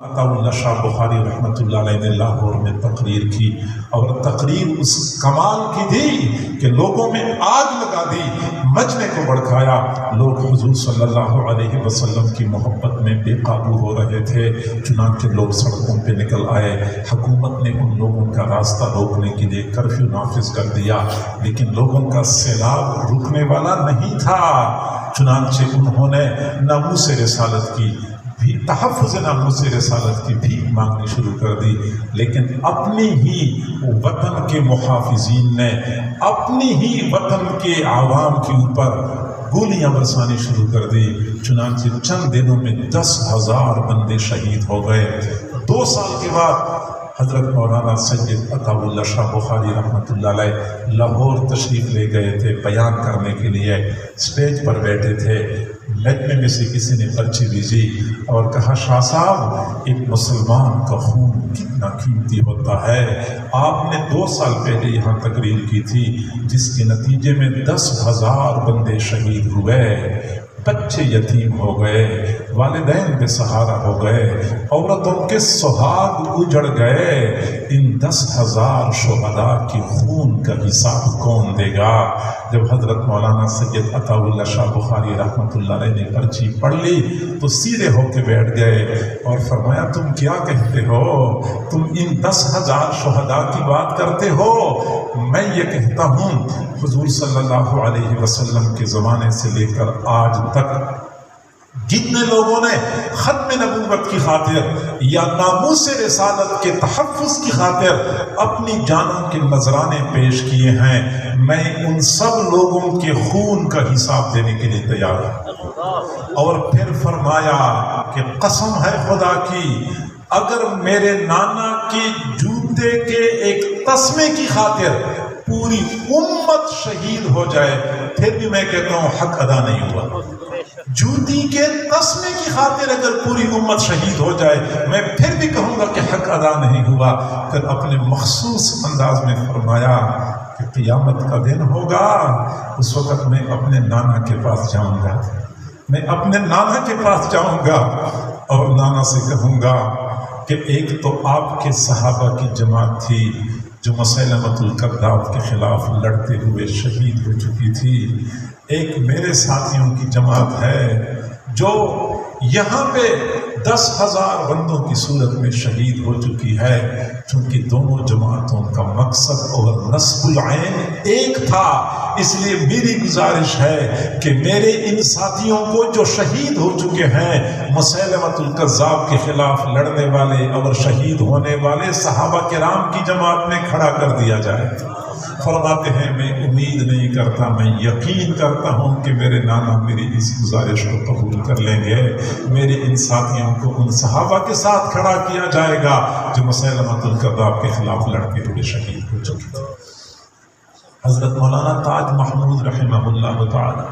عطا اللہ شاہ بخاری رحمۃ اللہ علیہ نے لاہور میں تقریر کی، اور تقریر اس کمال کی تھی کہ لوگوں میں آگ لگا دی، مجمع کو بھڑکایا۔ لوگ حضور صلی اللہ علیہ وسلم کی محبت میں بے قابو ہو رہے تھے، چنانچہ لوگ سڑکوں پہ نکل آئے۔ حکومت نے ان لوگوں کا راستہ روکنے کے لیے کرفیو نافذ کر دیا، لیکن لوگوں کا سیلاب رکنے والا نہیں تھا، چنانچہ انہوں نے ناموس رسالت کی بھی، تحفظ ناموس رسالت کی بھی مانگنی شروع کر دی، لیکن اپنی ہی وطن کے محافظین نے اپنی ہی وطن کے عوام کے اوپر گولیاں برسانی شروع کر دی۔ چنانچہ چند دنوں میں 10,000 بندے شہید ہو گئے۔ 2 سال کے بعد حضرت مولانا سید عطا اللہ شاہ بخاری رحمۃ اللہ علیہ لاہور تشریف لے گئے تھے بیان کرنے کے لیے۔ اسٹیج پر بیٹھے تھے، مجمع میں سے کسی نے پرچی بھیجی اور کہا، شاہ صاحب ایک مسلمان کا خون کتنا قیمتی ہوتا ہے، آپ نے 2 سال پہلے یہاں تقریر کی تھی جس کے نتیجے میں 10,000 بندے شہید ہوئے، بچے یتیم ہو گئے، والدین بے سہارا ہو گئے، عورتوں کے سہاگ اجڑ گئے، ان 10,000 شہداء کی خون کا حساب کون دے گا؟ جب حضرت مولانا سید عطا اللہ شاہ بخاری رحمۃ اللہ علیہ نے پرچی پڑھ لی تو سیدھے ہو کے بیٹھ گئے اور فرمایا، تم کیا کہتے ہو؟ تم ان 10,000 شہداء کی بات کرتے ہو؟ میں یہ کہتا ہوں حضور صلی اللہ علیہ وسلم کے زمانے سے لے کر آج تک جتنے لوگوں نے ختم نبوت کی خاطر یا ناموس رسالت کے تحفظ کی خاطر اپنی جانوں کے نذرانے پیش کیے ہیں، میں ان سب لوگوں کے خون کا حساب دینے کے لیے تیار ہوں۔ اور پھر فرمایا کہ قسم ہے خدا کی، اگر میرے نانا کے جوتے کے ایک تسمے کی خاطر پوری امت شہید ہو جائے پھر بھی میں کہتا ہوں حق ادا نہیں ہوا۔ جوتی کے تسمے کی خاطر اگر پوری امت شہید ہو جائے میں پھر بھی کہوں گا کہ حق ادا نہیں ہوا۔ پھر اپنے مخصوص انداز میں فرمایا کہ قیامت کا دن ہوگا، اس وقت میں اپنے نانا کے پاس جاؤں گا، میں اپنے نانا کے پاس جاؤں گا اور نانا سے کہوں گا کہ ایک تو آپ کے صحابہ کی جماعت تھی جو مسیلمۃ الکذاب کے خلاف لڑتے ہوئے شہید ہو چکی تھی، ایک میرے ساتھیوں کی جماعت ہے جو یہاں پہ 10,000 بندوں کی صورت میں شہید ہو چکی ہے، چونکہ دونوں جماعتوں کا مقصد اور نصب العین ایک تھا۔ اس لیے میری گزارش ہے کہ میرے ان ساتھیوں کو جو شہید ہو چکے ہیں مسیلمۃ الکذاب کے خلاف لڑنے والے اور شہید ہونے والے صحابہ کرام کی جماعت میں کھڑا کر دیا جائے۔ فرماتے ہیں میں امید نہیں کرتا، میں یقین کرتا ہوں کہ میرے نانا میری اس گزارش کو قبول کر لیں گے، میرے ان ساتھیوں کو ان صحابہ کے ساتھ کھڑا کیا جائے گا جو مسیلمۃ الکذاب کے خلاف لڑتے ہوئے شہید ہو چکے تھے۔ حضرت مولانا تاج محمود رحمہ اللہ تعالی